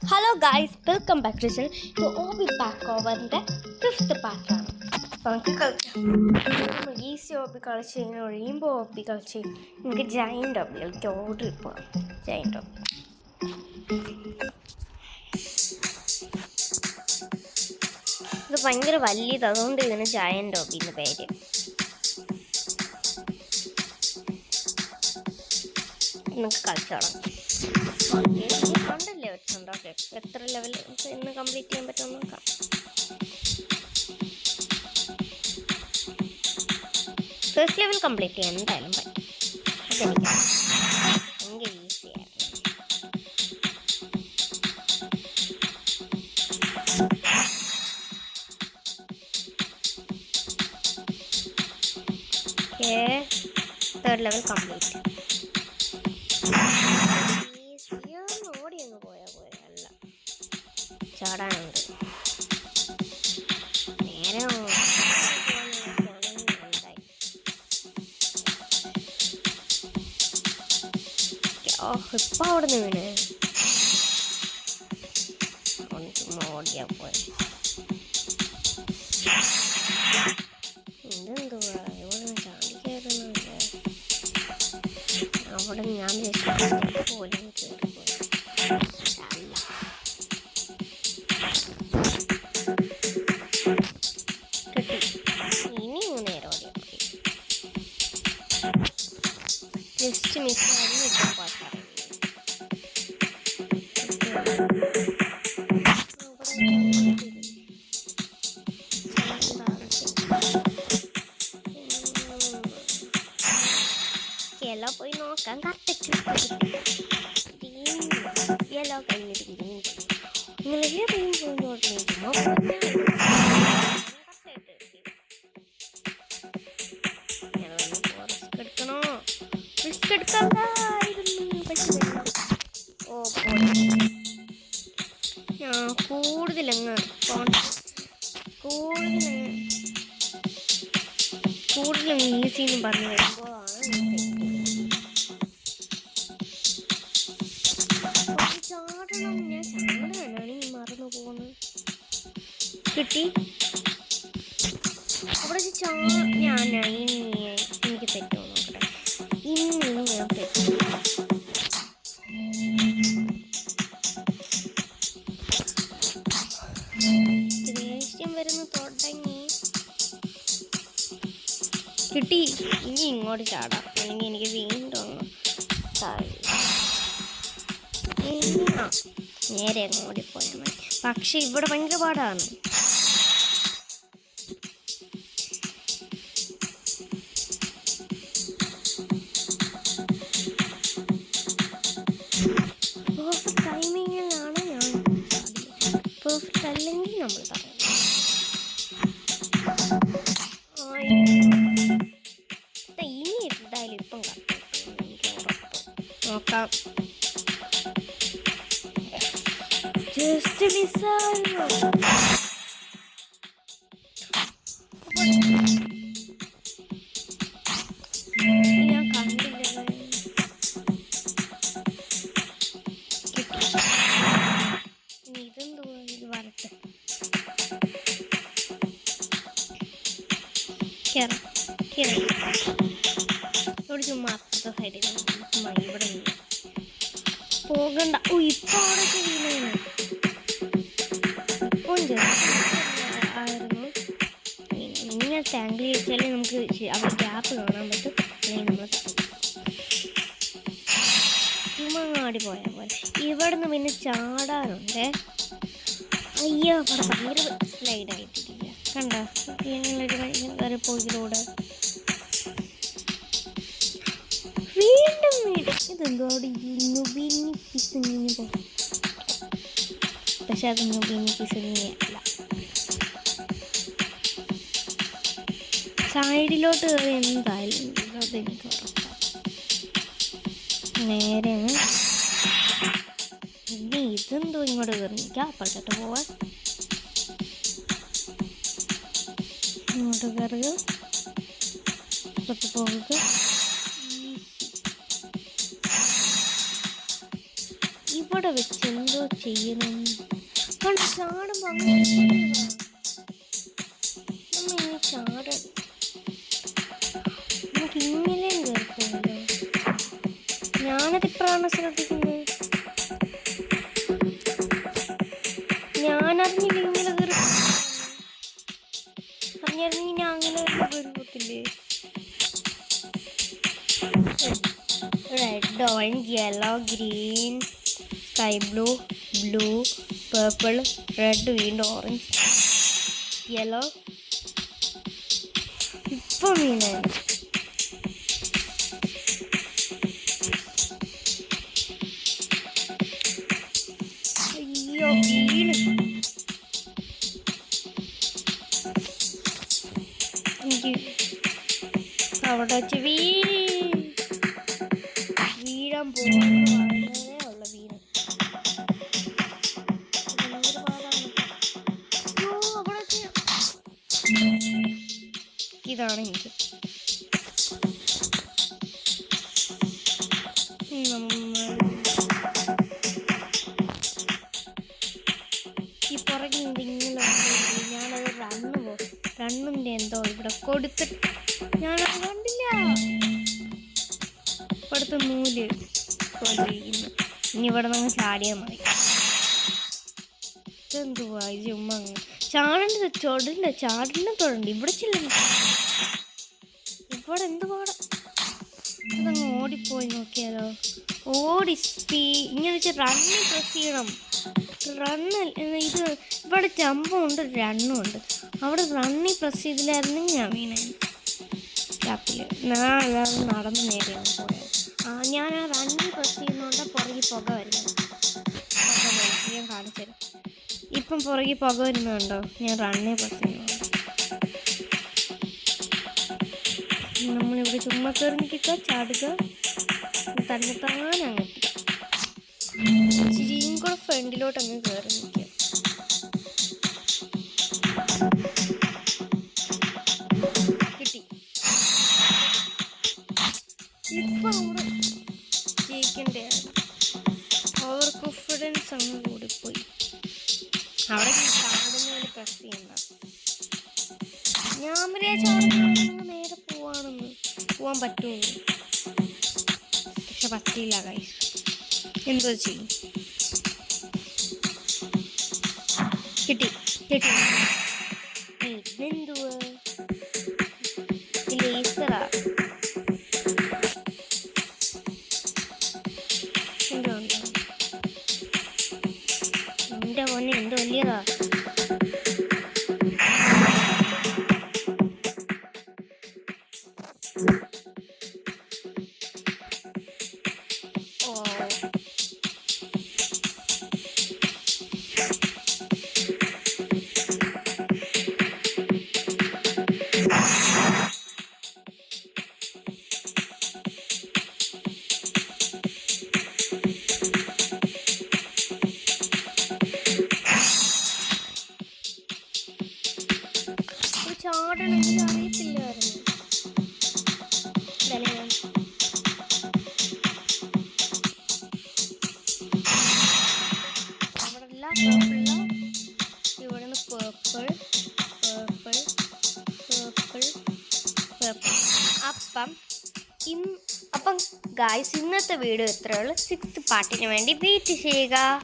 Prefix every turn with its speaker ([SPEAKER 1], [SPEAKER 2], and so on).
[SPEAKER 1] Hello guys, welcome back to the channel. So all be back over the fifth part. നമുക്ക് കളിക്കാം. Easy OP കളിച്ച് കഴിഞ്ഞാൽ rainbow OP കളിച്ച് നമുക്ക് giant OP കളിക്കാം. ഓർഡർ ഇപ്പോൾ ജയൻ്റ് ഓപ്പി. ഇത് ഭയങ്കര വലിയത്, അതുകൊണ്ട് ഇതിന് ജയൻ്റ് ഓപ്പി എന്ന് പേര്. നമുക്ക് കളിച്ചോളാം. കണ്ടല്ലേ വെച്ചിട്ടുണ്ടോ? എത്ര ലെവൽ ഇന്ന് കംപ്ലീറ്റ് ചെയ്യാൻ പറ്റുമെന്ന് നോക്കാം. ഫസ്റ്റ് ലെവൽ കംപ്ലീറ്റ് ചെയ്യാൻ എന്തായാലും പറ്റും. അതെനിക്ക് ഭയങ്കര ഈസിയായിരുന്നു. Okay, third level complete. ഓടിയൊന്ന് പോയല്ല, ചാടാനുണ്ട്. നേരെ ഇപ്പം അവിടെ നിന്ന് വീണ് ചുമ്മാ ഓടിയാ പോയ. ഇതെന്തുവാ ഇവിടെ ചാടി കയറുന്നില്ല. അവിടെ ഞാൻ പോലും കയറി പോയി. ഇനി നേരെ ഓടിയാൽ മതി. ജസ്റ്റ് മിസ്സായിരുന്നു. ഇപ്പം പാട്ടാണ് എല്ലാം പോയി നോക്കാം. കറക്റ്റ് എല്ലാം കഴിഞ്ഞിട്ട് നിങ്ങളെല്ലാം പോയി നോക്കുമ്പോൾ എടുക്കണോ? റിസ്ക് എടുക്കാതായിരുന്നു. പക്ഷേ ഓ ഞാൻ കൂടുതലങ്ങ് ഈസി എന്ന് പറഞ്ഞു വരുമ്പോൾ ചാടണം. ഞാൻ ചാടാനാണ് ഈ മറന്നു പോകുന്നത്. കിട്ടി അവിടെ എനിക്ക് തെറ്റോ നോക്കട്ടെ. ഇനി ഞാൻ തെറ്റും. ദേഷ്യം വരുന്നു തുടങ്ങി. കിട്ടി. ഇനി ഇങ്ങോട്ട് ചാടാം, അല്ലെങ്കിൽ എനിക്ക് വീണ്ടും നേരെ അങ്ങോട്ട് പോയാൽ മതി. പക്ഷെ ഇവിടെ ഭയങ്കര പാടാണ്. പെർഫെക്റ്റ് ടൈമിങ്ങിലാണ് ഞാൻ പെർഫെക്റ്റ് അല്ലെങ്കിൽ നമ്മൾ പറയാം. ഇനി എന്തായാലും ഇപ്പം എനിക്ക് ഉറപ്പ് നോക്കാം. ജസ്റ്റ് മിസ്സായിരുന്നു. ഞാൻ കണ്ടില്ല. ഇതെന്തുവാ? ഇത് വരട്ടെ. ഇവിടെ ചുമ്മാ അപ്പുറത്തെ സൈഡിൽ ചുമ്മാ ഇവിടെ പോകണ്ട. ഓ ഇപ്പൊ അവിടെ ചെയ്യുന്നതാണ്. ഇപ്പോൾ ആയിരുന്നു. ഇങ്ങനെ ടാങ്കിൾ വെച്ചാലേ നമുക്ക് അവിടെ ഗ്യാപ്പ് കാണാൻ പറ്റും. അല്ലെങ്കിൽ നമ്മൾ ചുമ്മാടി പോയാൽ പോലെ. ഇവിടെ നിന്ന് പിന്നെ ചാടാനുണ്ട്. അയ്യോ, അവിടെ ഭയങ്കര സ്ലൈഡായിട്ടിരിക്കുക. കണ്ട വേറെ പോയിലൂടെ വീണ്ടും ഇതെന്തോ അവിടെ നുബിനി പിസുങ്ങിന് പോകും. പക്ഷെ അത് നുബിനി പിസുങ്ങിയല്ല. സൈഡിലോട്ട് കയറി എന്തായാലും അതെനിക്ക് ഉറപ്പാണ്. നേരെ ഇനി ഇതെന്തോ ഇങ്ങോട്ട് കയറിക്കാം. അപ്പുറത്തോട്ട് പോവാൻ ഇങ്ങോട്ട് കയറുക, ഇപ്പുറത്ത് പോവുക. അവിടെ വെച്ച് എന്തോ ചെയ്യണം. ചാടുമ്പോ ചാട നമുക്ക് ഇങ്ങനെയും കേൾക്കുമല്ലോ. ഞാനതിപ്പോഴാണ് ശ്രദ്ധിക്കുന്നത്. ഞാനറിഞ്ഞില്ല ഇങ്ങനെ കയറി. അറിഞ്ഞറിഞ്ഞ് ഞാൻ അങ്ങനെ കയറിപ്പോത്തില്ലേ. Red, orange, yellow, green, sky blue, blue, purple, red, വീണ്ടും ഓറഞ്ച്, യെല്ലോ. ഇപ്പം മീനാണ്. അയ്യോ വീണ്. എനിക്ക് അവിടെ വെച്ച് വീഴാൻ പോകുന്നത് വളരെ ഉള്ള വീണ്. ഭയങ്കര പാടാണ്. അയ്യോ അവിടെ ഇതാണ് എനിക്ക്. ഈ പുറകിൽ എന്തെങ്കിലും ഞാനത് റണ്ണിൻ്റെ എന്തോ ഇവിടെ കൊടുത്തിട്ട് ഞാനത് കണ്ടില്ല. ഇവിടുത്തെ നൂല് കൊണ്ടിരിക്കുന്നു. ഇനി ഇവിടെ നിന്ന് ചാടിയാൽ മതി. ഇതെന്തുവാ ചുമ്മാ ചാടേണ്ടത് ചാടേണ്ട ഇവിടെ ചെല്ലുന്നു. ഇവിടെ എന്ത് പാടാ. അതങ്ങ് ഓടിപ്പോയി നോക്കിയാലോ. ഇങ്ങനെ വെച്ച് റണ്ണ് പ്രസ് ചെയ്യണം. റണ്ണ് ഇത് ഇവിടെ ജമ്പും ഉണ്ട് റണ്ണും ഉണ്ട്. അവിടെ റണ്ണി പ്രസ് ചെയ്തില്ലായിരുന്നെങ്കിൽ ഞാൻ വീണായിരുന്നു. ഗ്യാപ്പിൽ ഞാൻ അല്ലാതെ നടന്ന് നേരെയാണ് പോയത്. ഞാൻ ആ റണ്ണി പ്രസ് ചെയ്യുന്നതുകൊണ്ട് പുറകെ പുക വരുന്നത്. ഞാൻ കാണിച്ചത് ഇപ്പം പുറകെ പുക വരുന്നുണ്ടോ. ഞാൻ റണ്ണി പ്രസ് ചെയ്യുന്നുണ്ട്. നമ്മളിവിടെ ചുമ്മാ കയറി നിൽക്കുക, ചാടുക, തന്നെത്താൻ അങ്ങ് ഇച്ചിരിയും കൂടെ ഫ്രണ്ടിലോട്ട് അങ്ങ് കയറി നിൽക്കുക. കിട്ടി. ഇപ്പം അവിടെ ജയിക്കണ്ടാണ്. ഓവർ കോൺഫിഡൻസ് അങ്ങ് കൂടിപ്പോയി. അവിടെ ചാടുന്നതിൽ പ്രസ് ചെയ്യണ്ട. ഞാൻ വരെ ചാടുന്ന നേരെ പോവാൻ പറ്റുമെന്ന്. പക്ഷെ പറ്റിയില്ല ഗൈസ്. എന്തോ ചെയ്യും. കിട്ടി. ഇതെന്തുവാ ലേസറാ. എന്തോ എന്റെ പൊന്നെ എന്തോ വലിയതാ. ചാടണമെങ്കിൽ അറിയത്തില്ലായിരുന്നു. അവിടെ എല്ലാം പേർപ്പിള. ഇവിടെ നിന്ന് പേർപ്പിൾ. അപ്പം ഗായ്സ് ഇന്നത്തെ വീഡിയോ ഇത്രയേ ഉള്ളൂ. 6th പാർട്ടിന് വേണ്ടി വെയിറ്റ് ചെയ്യുക.